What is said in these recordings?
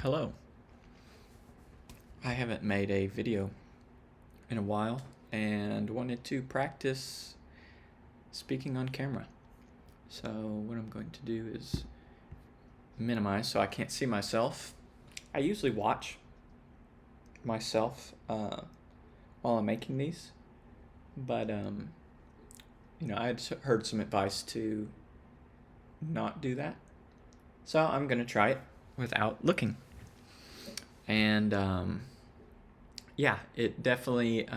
Hello. I haven't made a video in a while and wanted to practice speaking on camera. So what I'm going to do is minimize so I can't see myself. I usually watch myself while I'm making these, but I had heard some advice to not do that. So I'm going to try it without looking. And yeah, it definitely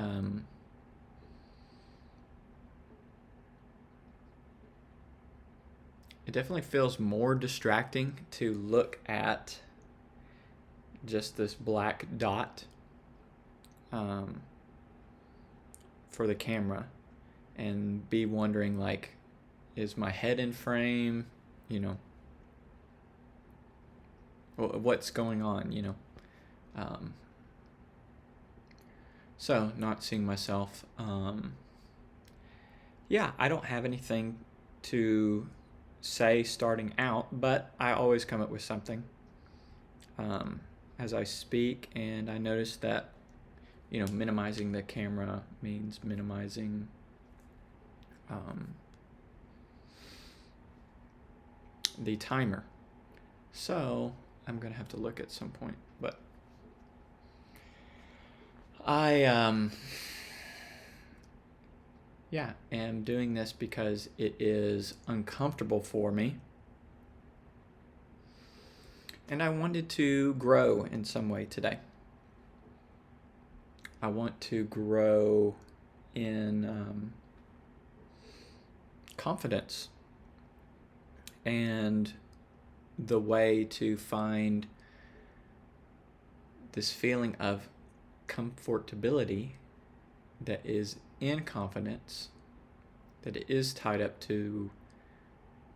feels more distracting to look at just this black dot for the camera and be wondering, like, is my head in frame? What's going on? Um, so not seeing myself. Yeah, I don't have anything to say starting out, but I always come up with something as I speak, and I noticed that minimizing the camera means minimizing the timer. So I'm gonna have to look at some point, but I am doing this because it is uncomfortable for me. And I wanted to grow in some way today. I want to grow in confidence and the way to find this feeling of comfortability that is in confidence, that it is tied up to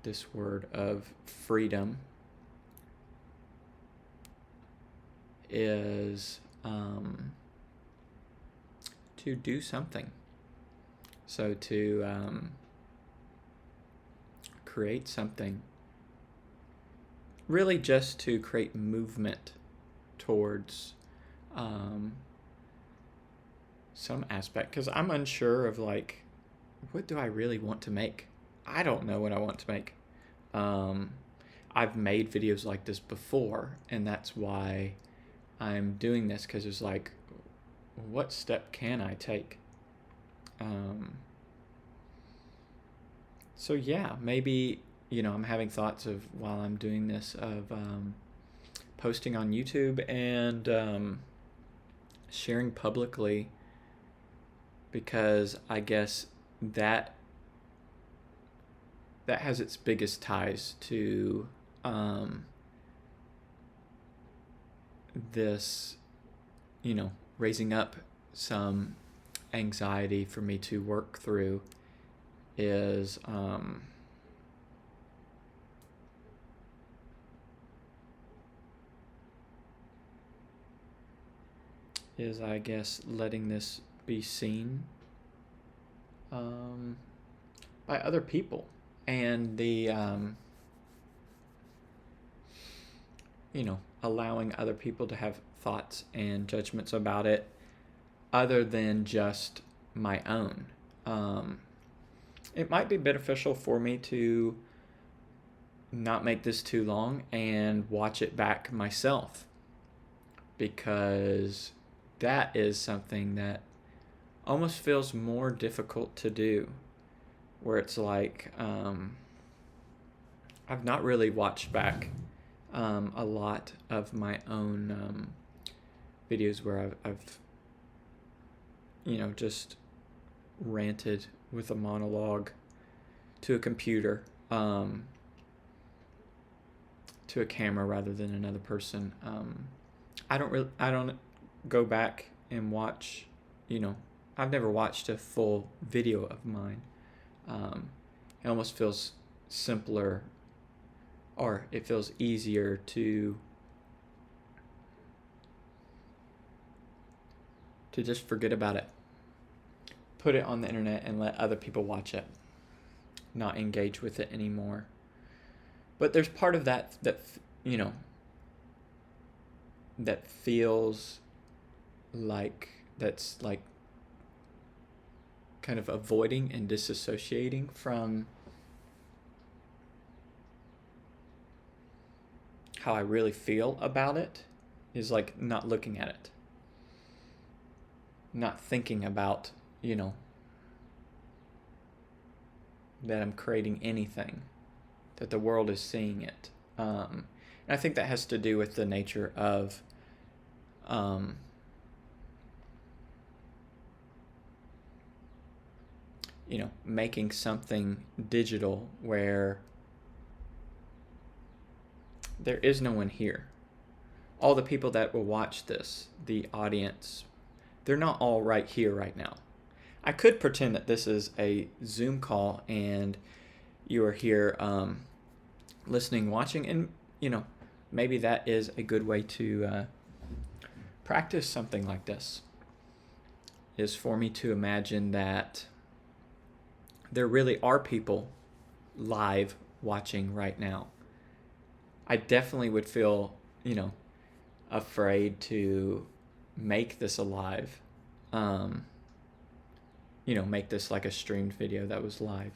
this word of freedom, is to do something. So to create something, really just to create movement towards some aspect, because I'm unsure of, like, what do I really want to make? I don't know what I want to make. I've made videos like this before, and that's why I'm doing this, because it's like, what step can I take? So yeah, maybe I'm having thoughts of, while I'm doing this, of posting on YouTube and sharing publicly, because I guess that has its biggest ties to this, raising up some anxiety for me to work through, is I guess letting this be seen by other people, and the allowing other people to have thoughts and judgments about it other than just my own. It might be beneficial for me to not make this too long and watch it back myself, because that is something that almost feels more difficult to do, where it's like I've not really watched back a lot of my own videos where I've just ranted with a monologue to a computer, to a camera rather than another person. I don't go back and watch. I've never watched a full video of mine. It almost feels simpler, or it feels easier to just forget about it, put it on the internet, and let other people watch it, not engage with it anymore. But there's part of that that feels like that's like kind of avoiding and disassociating from how I really feel about it is like not looking at it, not thinking about, that I'm creating anything, that the world is seeing it. And I think that has to do with the nature of making something digital where there is no one here. All the people that will watch this, the audience, they're not all right here right now. I could pretend that this is a Zoom call and you are here listening, watching, and maybe that is a good way to practice something like this, is for me to imagine that there really are people live watching right now. I definitely would feel, afraid to make this alive. Make this like a streamed video that was live.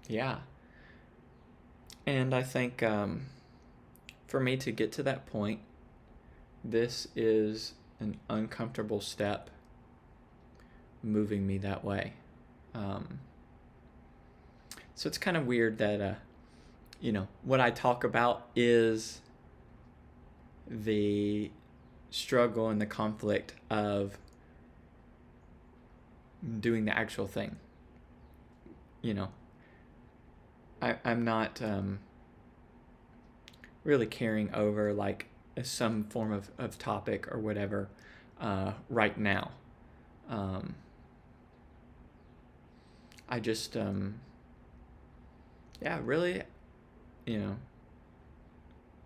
Yeah. And I think for me to get to that point, this is an uncomfortable step moving me that way. So it's kind of weird that, what I talk about is the struggle and the conflict of doing the actual thing. I'm not really carrying over like some form of topic or whatever right now. I just, really,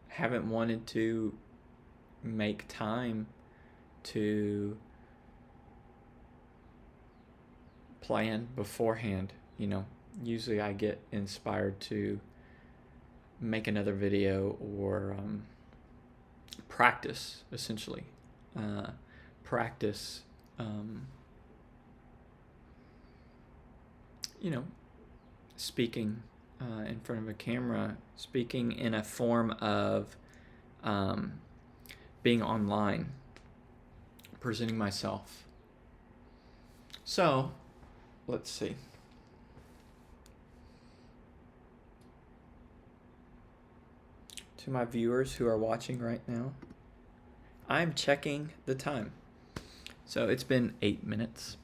haven't wanted to make time to plan beforehand. Usually I get inspired to make another video or practice, essentially. Practice, speaking in front of a camera, speaking in a form of being online, presenting myself. So, let's see. To my viewers who are watching right now, I'm checking the time. So it's been 8 minutes.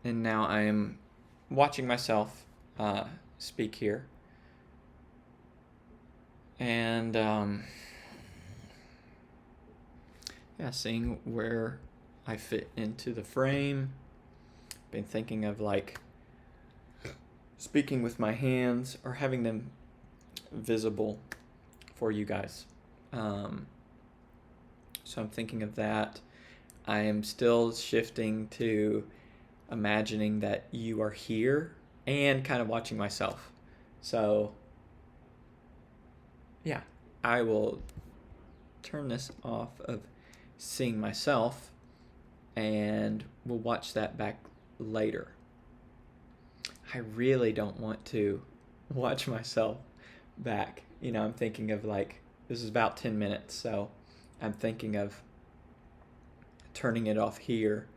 And now I am watching myself speak here. And seeing where I fit into the frame. Been thinking of like speaking with my hands or having them visible for you guys. So I'm thinking of that. I am still shifting to imagining that you are here and kind of watching myself. So yeah, I will turn this off of seeing myself and we'll watch that back later. I really don't want to watch myself back. I'm thinking of like, this is about 10 minutes, so I'm thinking of turning it off here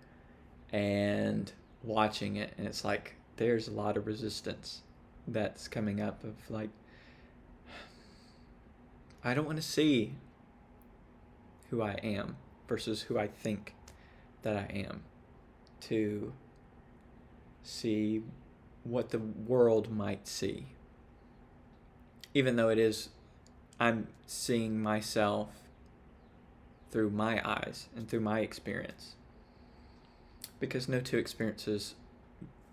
and watching it, and it's like there's a lot of resistance that's coming up of like, I don't want to see who I am versus who I think that I am, to see what the world might see, even though I'm seeing myself through my eyes and through my experience, because no two experiences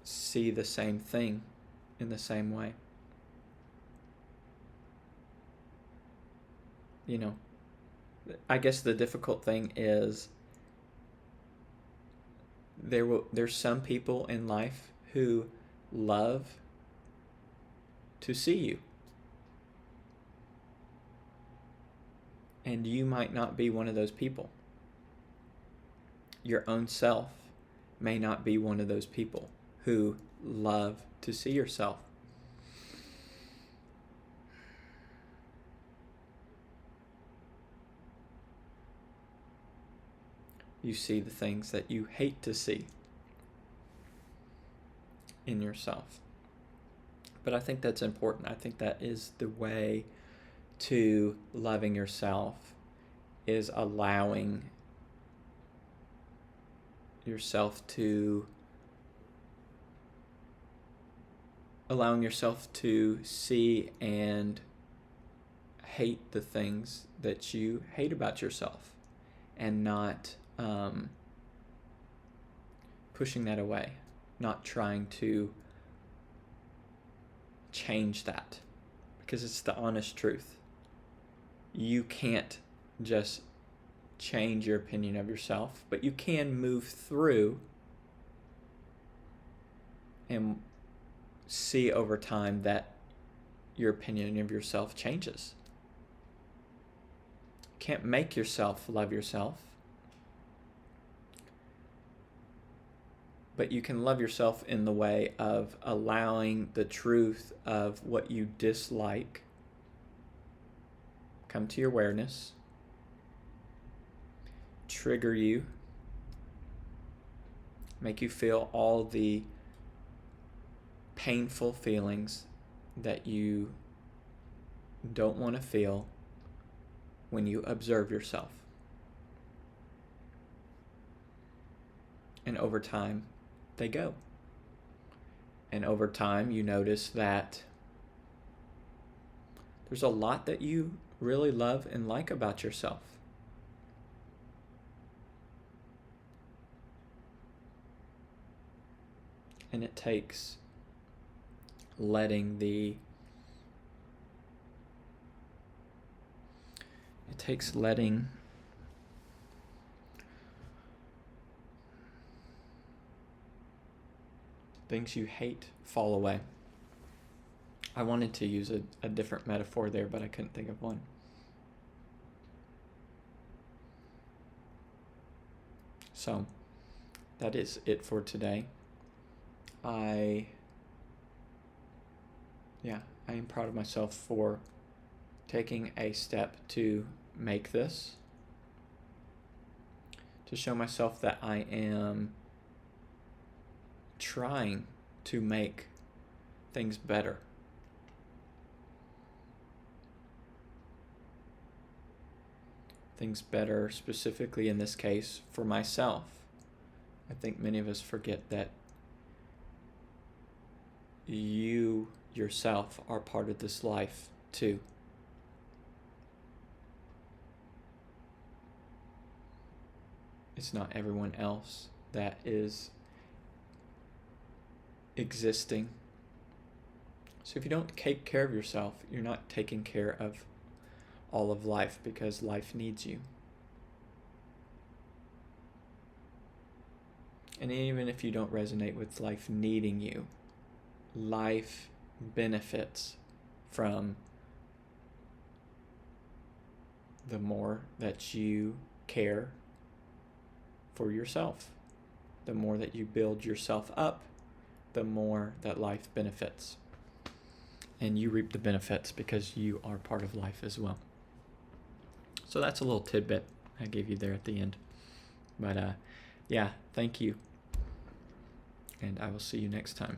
see the same thing in the same way. I guess the difficult thing is there's some people in life who love to see you. And you might not be one of those people. Your own self may not be one of those people who love to see yourself. You see the things that you hate to see in yourself. But I think that's important. I think that is the way to loving yourself, is allowing yourself to see and hate the things that you hate about yourself, and not pushing that away, not trying to change that, because it's the honest truth. You can't just change your opinion of yourself, but you can move through and see over time that your opinion of yourself changes. You can't make yourself love yourself, but you can love yourself in the way of allowing the truth of what you dislike come to your awareness, trigger you, make you feel all the painful feelings that you don't want to feel when you observe yourself. And over time, they go. And over time, you notice that there's a lot that you really love and like about yourself. And it takes letting things you hate fall away. I wanted to use a different metaphor there, but I couldn't think of one. So, that is it for today. I am proud of myself for taking a step to make this, to show myself that I am trying to make things better. Things better specifically in this case for myself. I think many of us forget that you yourself are part of this life too. It's not everyone else that is existing. So if you don't take care of yourself, you're not taking care of all of life, because life needs you. And even if you don't resonate with life needing you, life benefits from the more that you care for yourself. The more that you build yourself up, the more that life benefits. And you reap the benefits because you are part of life as well. So that's a little tidbit I gave you there at the end. But thank you. And I will see you next time.